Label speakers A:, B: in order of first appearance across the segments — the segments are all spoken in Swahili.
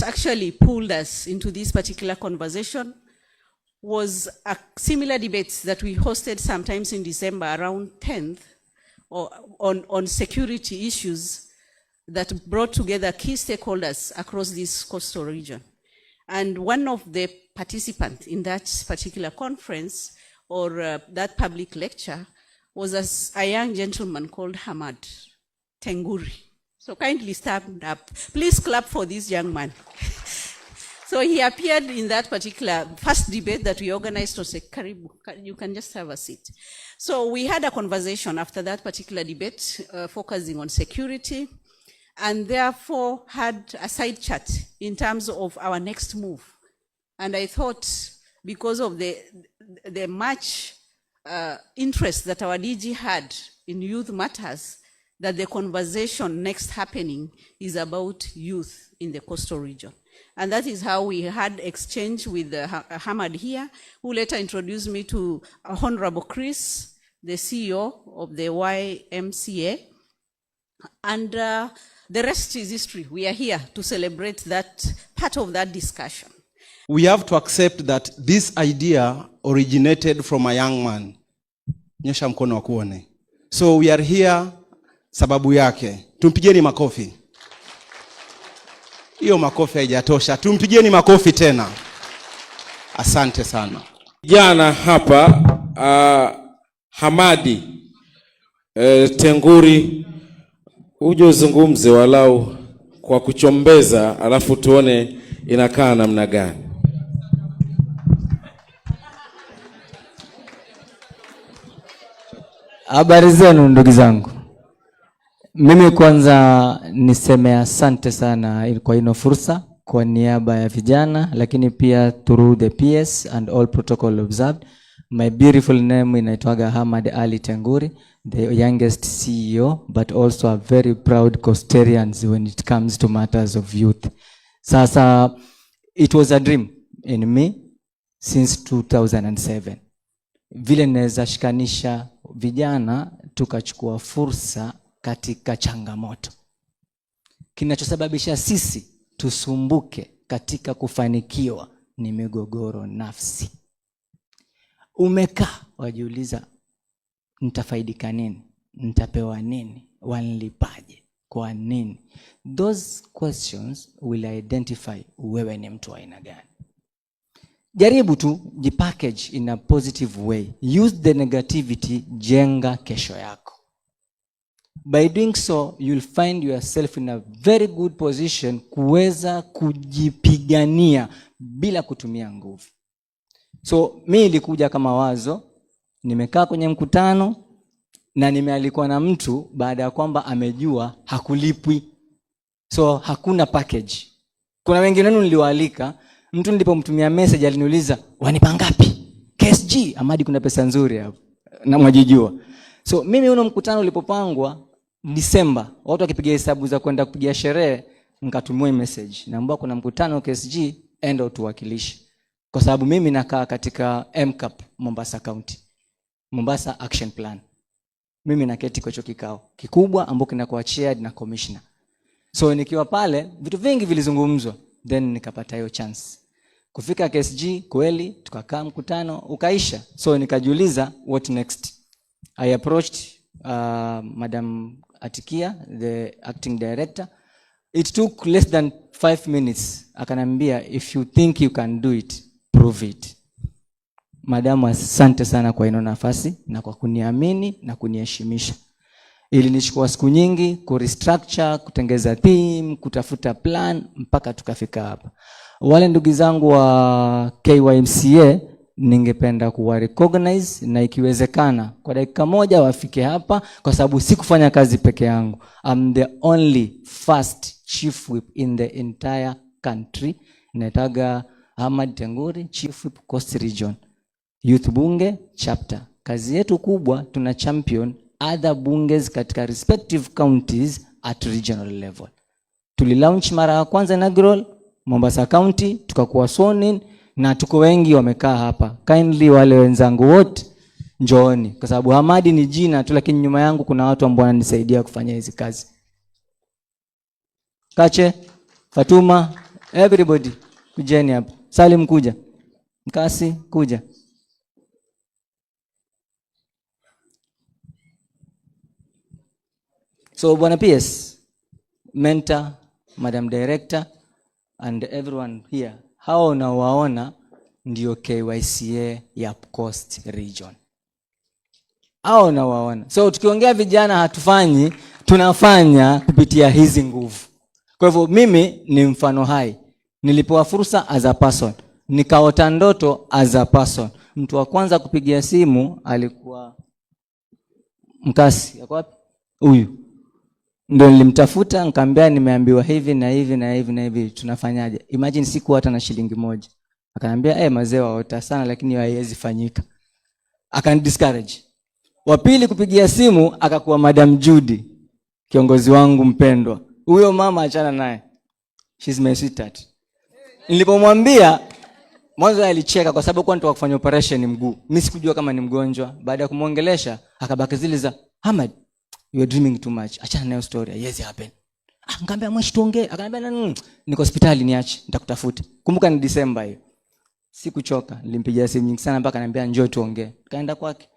A: actually pulled us into this particular conversation was a similar debate that we hosted sometimes in December around 10th on security issues that brought together key stakeholders across this coastal region. And one of the participants in that particular conference or that public lecture was a young gentleman called Hamad Tenguri. So kindly stand up. Please clap for this young man. So he appeared in that particular first debate that we organized. To say, Karibu, you can just have a seat. So we had a conversation after that particular debate focusing on security, and therefore had a side chat in terms of our next move. And I thought, because of the much interest that our DG had in youth matters, that the conversation next happening is about youth in the coastal region. And that is how we had exchange with Hamad here, who later introduced me to Honorable Chris, the CEO of the YMCA. And the rest is history. We are here to celebrate that part of that discussion.
B: We have to accept that this idea originated from a young man. Nyosha mkono wa kuone. So we are here sababu yake. Tumpigeni makofi. Hiyo makofi haijatosha. Tumpigeni makofi tena. Asante sana.
C: Jana hapa Hamadi Tenguri, uje uzungumze walau kwa kuchombeza, alafu tuone inakaa namna gani.
D: Habari zenu ndugu zangu. Mimi kwanza niseme asante sana kwa ino fursa kwa niaba ya vijana, lakini pia through the PS and all protocol observed. My beautiful name inaitwaga Hamad Ali Tenguri, the youngest CEO, but also a very proud Coastarians when it comes to matters of youth. Sasa, it was a dream in me since 2007. Vile naweza shikanisha vijana tukachukua fursa katika changamoto. Kinachosababisha sisi tusumbuke katika kufanikiwa ni migogoro nafsi. Umekaa wajiuliza, nitafaidika nini? Nitapewa nini? Wanilipaje? Kwa nini? Those questions will identify wewe ni mtu wa aina gani. Jaribu tu jipackage in a positive way. Use the negativity, jenga kesho yako. By doing so, you'll find yourself in a very good position kuweza kujipigania bila kutumia nguvu. So, mimi nilikuja kama wazo, nimekaa kwenye mkutano na nimealikwa na mtu baada ya kwamba amejua hakulipwi. So, hakuna package. Kuna wengine niliwaalika, mtu nilipomtumia message aliniuliza, "Wanipa ngapi?" KSG, Amadi kuna pesa nzuri hapo. Na mwajijua. So, mimi uno mkutano ulipopangwa December, watu wakipiga hesabu za kwenda kupiga sherehe, nikatumiwa message. Naomba kuna mkutano KSG, enda utuwakilishe. Kwa sababu mimi nakaa katika MCAP Mombasa County. Mombasa Action Plan. Mimi naketi kwa hicho kikao kikubwa ambacho kinakuwa chaired na commissioner. So nikiwa pale vitu vingi vilizungumzwa, then nikapata hiyo chance. Kufika KSG kweli tukakaa mkutano ukaisha. So nikajiuliza what next. I approached Madam Atikia, the acting director. It took less than 5 minutes. Akanambia, if you think you can do it, prove it. Madam, asante sana kwa ino nafasi na kwa kuniamini na kuniheshimisha. Ilinichukua siku nyingi kurestructure, kutengeza theme, kutafuta plan mpaka tukafika hapa. Wale ndugu zangu wa KYMCA ningependa kuwa recognize na ikiwezekana kwa dakika moja wafike hapa kwa sababu sikufanya kazi peke yangu. I'm the only first chief whip in the entire country. Naitaga Hamad Tenguri, Chief Whip Coast Region. Youth Bunge Chapter. Kazi yetu kubwa tuna champion other bunges katika respective counties at regional level. Tulilaunch mara ya kwanza inaugural Mombasa County, tukakuwa sworn in na tuko wengi wamekaa hapa. Kindly wale wenzangu wote njooni kwa sababu Hamadi ni jina tu lakini nyuma yangu kuna watu ambao wananisaidia kufanya hizi kazi. Kache, Fatuma, Everybody, kujeni hapa. Salim kuja. Mkasi kuja. So Bwana PS, mentor, Madam Director and everyone here. Hao unawaona ndio KYCA ya Coast Region. Hao unawaona. So tukiongea vijana hatufanyi, tunafanya kupitia hizi nguvu. Kwa hivyo mimi ni mfano hai. Nilipewa fursa as a person. Nikaota ndoto as a person. Mtu wa kwanza kupigia simu alikuwa Mkasi. Yako wapi? Huyu. Ndio nilimtafuta nikamwambia nimeambiwa hivi na hivi na hivi na hivi, tunafanyaje? Imagine siku hata na shilingi moja. Akaniambia mazee waota sana lakini haiwezi fanyika. Akani discourage. Wa pili kupigia simu akakuwa Madam Judy, kiongozi wangu mpendwa. Huyo mama achana naye. She's my sweetheart. Nilipomwambia mwanzo alicheka kwa sababu kwa nitoka kufanya operation mguu. Mimi sikujua kama ni mgonjwa. Baada ya kumuongelesha akabaki zile za Ahmed, you are dreaming too much. Achana nayo story. Yes happen. Nikamwambia mweshi tuongee. Akaniambia niko hospitali niache, nitakutafuta. Kumbuka ni December hiyo. Sikuchoka. Nilimpigia simu nyingi sana mpaka ananiambia njoo tuongee. Kaenda kwake.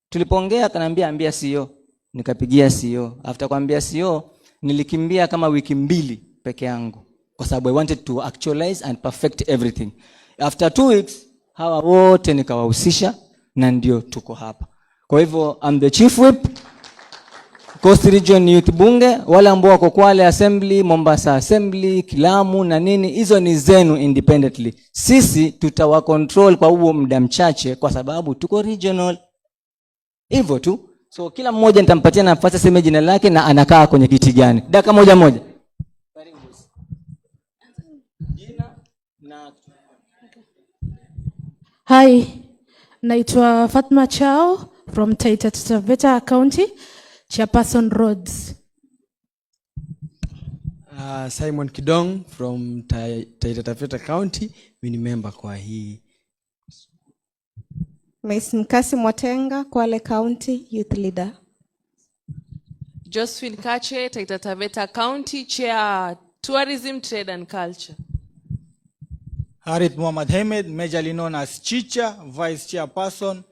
D: Tulipoongea akaniambia ambia CEO. Nikapigia CEO. After kuambia CEO nilikimbia kama wiki 2 peke yangu kwa sababu I wanted to actualize and perfect everything. After 2 weeks hawa wote nikawahusisha na ndio tuko hapa. Kwa hivyo I'm the chief whip Coast Region Youth Bunge, wale ambao wako Kwale Assembly, Mombasa Assembly, Kilamu na nini, hizo ni zenu independently. Sisi tutawa control kwa huo muda mchache kwa sababu tuko regional. Hivyo tu. So kila mmoja nitampatia nafasi sema jina lake na anakaa kwenye kiti gani. Dakika moja. Jina na
E: Hi, naitwa Fatma Chao from Taita Taveta County, Chairperson Roads.
F: Simon Kidong from Taita Taveta County, mimi ni member kwa hii.
G: Miss Mkasi Mwatenga, Kwale County Youth Leader.
H: Josephine Kache, Taita Taveta County Chair, Tourism, Trade and Culture.
I: Harith Muhammad Hamed, majorly known as Chicha, Vice Chairperson,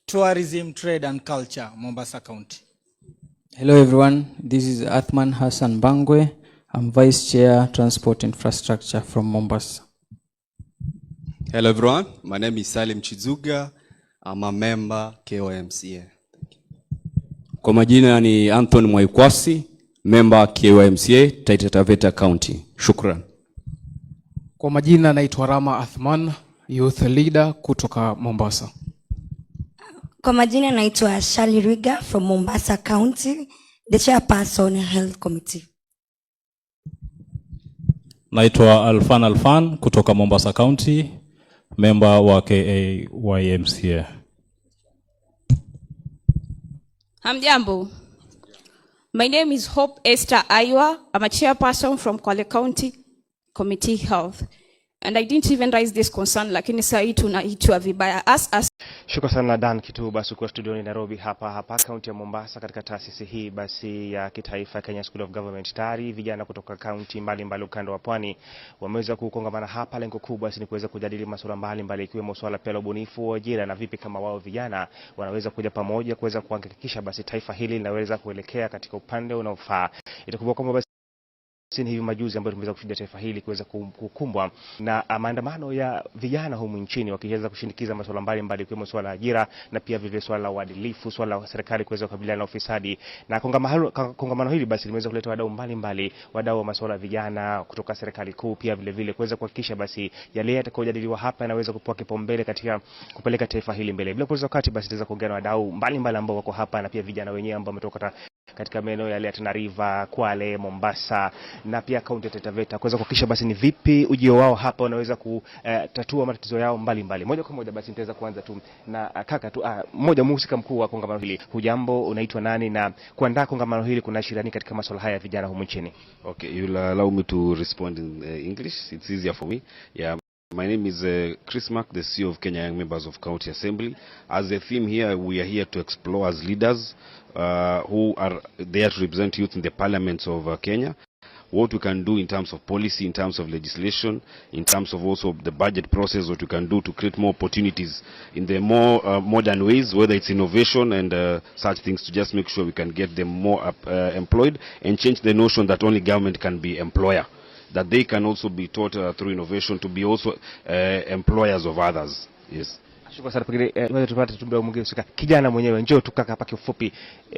I: Tourism, Trade and Culture, Mombasa County.
J: Hello everyone, this is Athman Hassan Bangwe. I'm Vice Chair, Transport Infrastructure from Mombasa.
K: Hello everyone, my name is Salim Chizuga. I'm a member KYMCA.
L: Kwa majina ni Anthony Mwaikwasi, member KYMCA, Taita Taveta County. Shukran.
M: Kwa majina naitwa Rama Athman, Youth Leader kutoka Mombasa.
N: Kwa majina naitwa Shali Riga from Mombasa County, the Chairperson Health Committee.
O: Naitwa Alfan kutoka Mombasa County, member wa KYMCA.
P: Hamjambo. My name is Hope Esther Aywa. I'm a chairperson from Kwale County Committee Health. And I didn't even raise this concern, lakini saa hii tunaitwa vibaya.
Q: Shukrani sana Dan Kitu basi kwa studioni Nairobi hapa kaunti ya Mombasa katika taasisi hii basi ya kitaifa Kenya School of Government. Tayari vijana kutoka kaunti mbalimbali ukanda wa Pwani wameweza kukongamana hapa. Lengo kubwa ni kuweza kujadili masuala mbalimbali ikiwemo swala pia la ubunifu wa ajira na vipi kama wao vijana wanaweza kuja pamoja kuweza kuhakikisha basi taifa hili linaweza kuelekea katika upande unaofaa. Itakuwa kwamba basi ni hivi majuzi ambayo tumeweza kushuhudia taifa hili kuweza kukumbwa na maandamano ya vijana humu nchini wakiweza kushinikiza masuala mbalimbali ikiwemo swala la ajira na pia vile swala la uadilifu, swala la serikali kuweza kukabiliana na ufisadi. Na kongamano hili basi limeweza kuleta wadau mbalimbali, wadau wa masuala ya vijana kutoka serikali kuu pia vile kuweza kuhakikisha basi yale yatakayojadiliwa hapa yanaweza kupewa kipaumbele katika kupeleka taifa hili mbele. Bila kupoteza wakati basi tutaweza kuongea na wadau mbalimbali ambao wako hapa na pia vijana wenyewe ambao wametoka katika maeneo ya Tana River, Kwale, Mombasa na pia kaunti ya Taita Taveta kuweza kuhakikisha basi ni vipi ujio wao hapa unaweza kutatua matatizo yao mbalimbali. Moja kwa moja basi nitaweza kuanza tu na kaka tu mmoja mhusika mkuu wa kongamano hili. Hujambo, unaitwa nani na kuandaa kongamano hili kuna shirani katika masuala haya ya vijana humu nchini?
R: Okay, you'll allow me to respond in English. It's easier for me. Yeah. My name is Chris Mark, the CEO of Kenya Young Members of County Assembly. As a theme here, we are here to explore as leaders who are there to represent youth in the parliaments of Kenya. what we can do in terms of policy, in terms of legislation, in terms of also the budget process, what we can do to create more opportunities in the more modern ways, whether it's innovation and such things, to just make sure we can get them more employed and change the notion that only government can be employer, that they can also be taught through innovation to be also employers of others. Yes.
Q: Shukrani sana. Pengine tupate tu mwingine usika. Kijana mwenyewe njoo tukaka hapa kifupi.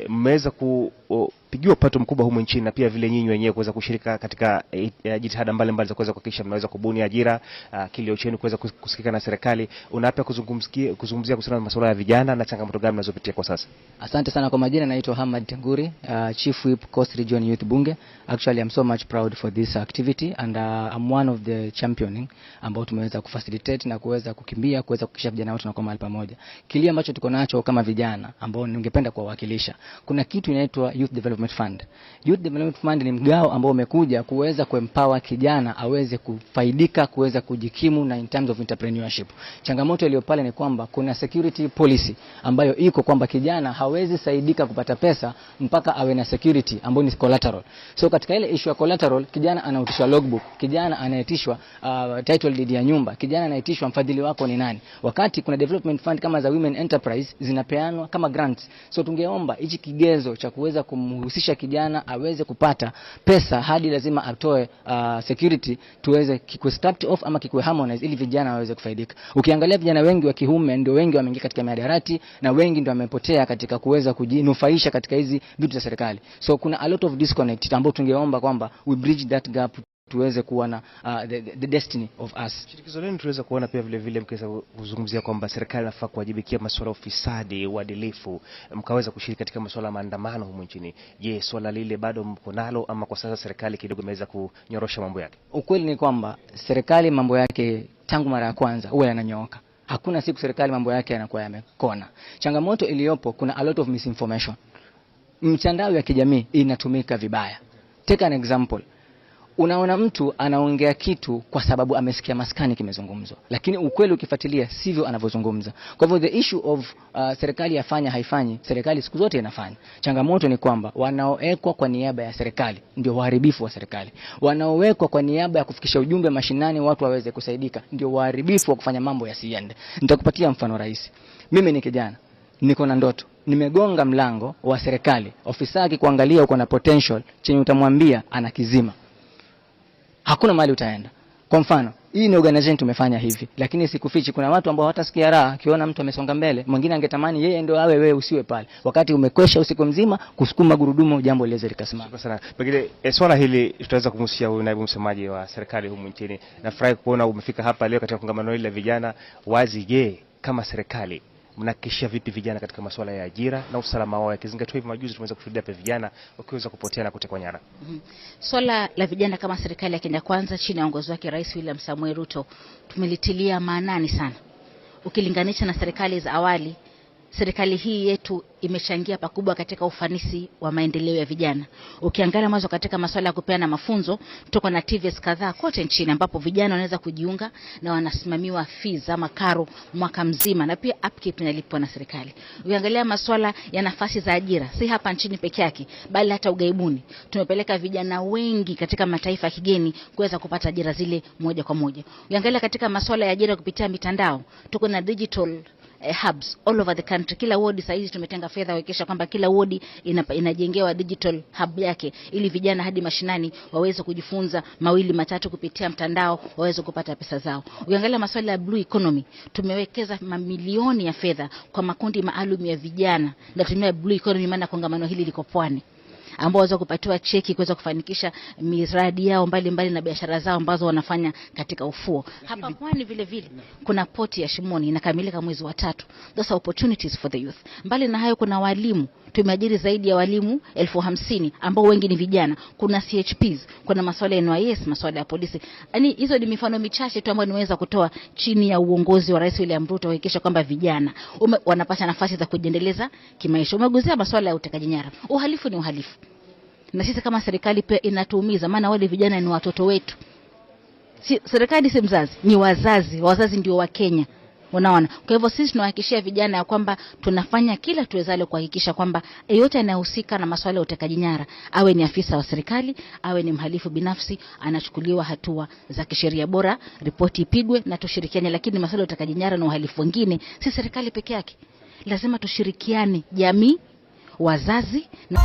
Q: Mmeweza kupigiwa upato mkubwa humu nchini na pia vile nyinyi wenyewe kuweza kushirika katika jitihada mbalimbali za kuweza kuhakikisha mnaweza kubuni ajira, kilio chenu kuweza kusikika na serikali. Unapenda kuzungumzia kuhusiana na masuala ya vijana na changamoto gani mnazopitia kwa sasa?
D: Asante sana. Kwa majina naitwa Hamad Tenguri, Chief Whip Coast Region Youth Bunge. Actually I'm so much proud for this activity and I'm one of the championing ambao tumeweza kufacilitate na kuweza kukimbia kuweza kuhakikisha vijana wote tunakuwa mahali pamoja. Kile ambacho tuko nacho kama vijana ambao ningependa kuwakilisha, kuna kitu inaitwa Youth Development Fund. Youth Development Fund ni mgao ambao umekuja kuweza kuempower kijana aweze kufaidika, kuweza kujikimu na in terms of entrepreneurship. Changamoto iliyo pale ni kwamba kuna security policy ambayo iko kwamba kijana hawezi saidika kupata pesa mpaka awe na security ambayo ni collateral. So katika ile issue ya collateral, kijana anaitishwa logbook, kijana anaitishwa title deed ya nyumba, kijana anaitishwa mfadhili wako ni nani. Wakati kuna development fund kama za Women Enterprise zinapeanwa kama grants. So tungeomba hichi kigezo cha kuweza kumhusisha kijana aweze kupata pesa hadi lazima atoe security, tuweze kikwe start off ama kikwe harmonize ili vijana waweze kufaidika. Ukiangalia vijana wengi wa kiume ndio wengi wameingia katika mihadarati na wengi ndio wamepotea katika kuweza kujinufaisha katika hizi vitu za serikali. So kuna a lot of disconnect ambapo tungeomba kwamba we bridge that gap tuweze kuwa na the destiny of us.
Q: Shirikisho lenu tuweza kuona pia vile vile mkiweza kuzungumzia kwamba serikali inafaa kuwajibikia masuala ya ufisadi, uadilifu, mkaweza kushiriki katika masuala ya maandamano humu nchini. Je, swala lile bado mko nalo ama kwa sasa serikali kidogo imeweza kunyorosha mambo yake?
D: Ukweli ni kwamba serikali mambo yake tangu mara ya kwanza huwa yananyooka. Hakuna siku serikali mambo yake yanakuwa yamekona. Changamoto iliyopo, kuna a lot of misinformation. Mtandao ya kijamii inatumika vibaya. Take an example. Unaona mtu anaongea kitu kwa sababu amesikia maskani kimezungumzwa, lakini ukweli ukifuatilia sivyo anavyozungumza. Kwa hivyo the issue of serikali yafanya haifanyi, serikali siku zote inafanya. Changamoto ni kwamba wanaoekwa kwa niaba ya serikali ndio waharibifu wa serikali. Wanaowekwa kwa niaba ya kufikisha ujumbe mashinani watu waweze kusaidika ndio waharibifu wa kufanya mambo yasiende. Nitakupatia mfano rahisi. Mimi ni kijana, niko na ndoto. Nimegonga mlango wa serikali. Ofisa akikuangalia uko na potential, chenye utamwambia anakizima. Hakuna mahali utaenda. Kwa mfano, hii ni organization tumefanya hivi, lakini sikufichi kuna watu ambao hatasikia raha akiona mtu amesonga mbele, mwingine angetamani yeye ndio awe wewe usiwe pale. Wakati umekwesha usiku mzima kusukuma gurudumu jambo liweze likasimama.
Q: Kwa sana. Pengine swala hili tutaweza kumhusia huyu naibu msemaji wa serikali humu nchini. Nafurahi kuona umefika hapa leo katika kongamano hili la vijana. Wazi, je, kama serikali mnahakikisha vipi vijana katika masuala ya ajira na usalama wao, yakizingatiwa hivi majuzi tumeweza kushuhudia pia vijana wakiweza kupotea na kutekwa nyara?
S: Swala la vijana kama serikali ya Kenya Kwanza chini ya uongozi wake Rais William Samoei Ruto tumelitilia maanani sana. Ukilinganisha na serikali za awali, serikali hii yetu imechangia pakubwa katika ufanisi wa maendeleo ya vijana. Ukiangalia mwanzo katika masuala ya kupeana mafunzo, tuko na TVS kadhaa kote nchini ambapo vijana wanaweza kujiunga na wanasimamiwa fees ama karo mwaka mzima, na pia upkeep inalipwa na serikali. Ukiangalia masuala ya nafasi za ajira, si hapa nchini peke yake bali hata ugaibuni, tumepeleka vijana wengi katika mataifa ya kigeni kuweza kupata ajira zile moja kwa moja. Ukiangalia katika masuala ya ajira kupitia mitandao, tuko na digital hubs all over the country. Kila ward sasa hizi tumetenga fedha kuhakikisha kwamba kila ward inajengewa digital hub yake ili vijana hadi mashinani waweze kujifunza mawili matatu kupitia mtandao, waweze kupata pesa zao. Ukiangalia masuala ya blue economy, tumewekeza mamilioni ya fedha kwa makundi maalum ya vijana. Natumia blue economy maana kongamano hili liko Pwani, ambao waweza kupatiwa cheki kuweza kufanikisha miradi yao mbalimbali na biashara zao ambazo wanafanya katika ufuo. Hapa Pwani vile vile kuna poti ya Shimoni inakamilika mwezi wa 3. Those are opportunities for the youth. Mbali na hayo kuna walimu, tumeajiri zaidi ya walimu 50,000 ambao wengi ni vijana. Kuna CHPs, kuna masuala ya NYS, masuala ya polisi. Yaani hizo ni mifano michache tu ambayo nimeweza kutoa chini ya uongozi wa Rais William Ruto kuhakikisha kwamba vijana wanapata nafasi za kujiendeleza kimaisha. Umeguzia masuala ya utekaji nyara. Uhalifu ni uhalifu. Na sisi kama serikali pia inatuumiza maana wale vijana ni watoto wetu. Serikali si mzazi, ni wazazi. Wazazi ndio wa Kenya. Unaona? Kwa hivyo sisi tunahakikishia vijana ya kwamba tunafanya kila tuwezalo kuhakikisha kwamba yeyote anayehusika na masuala ya utekaji nyara, awe ni afisa wa serikali, awe ni mhalifu binafsi, anachukuliwa hatua za kisheria. Bora ripoti ipigwe na tushirikiane. Lakini masuala ya utekaji nyara na uhalifu wengine si serikali peke yake, lazima tushirikiane, jamii, wazazi na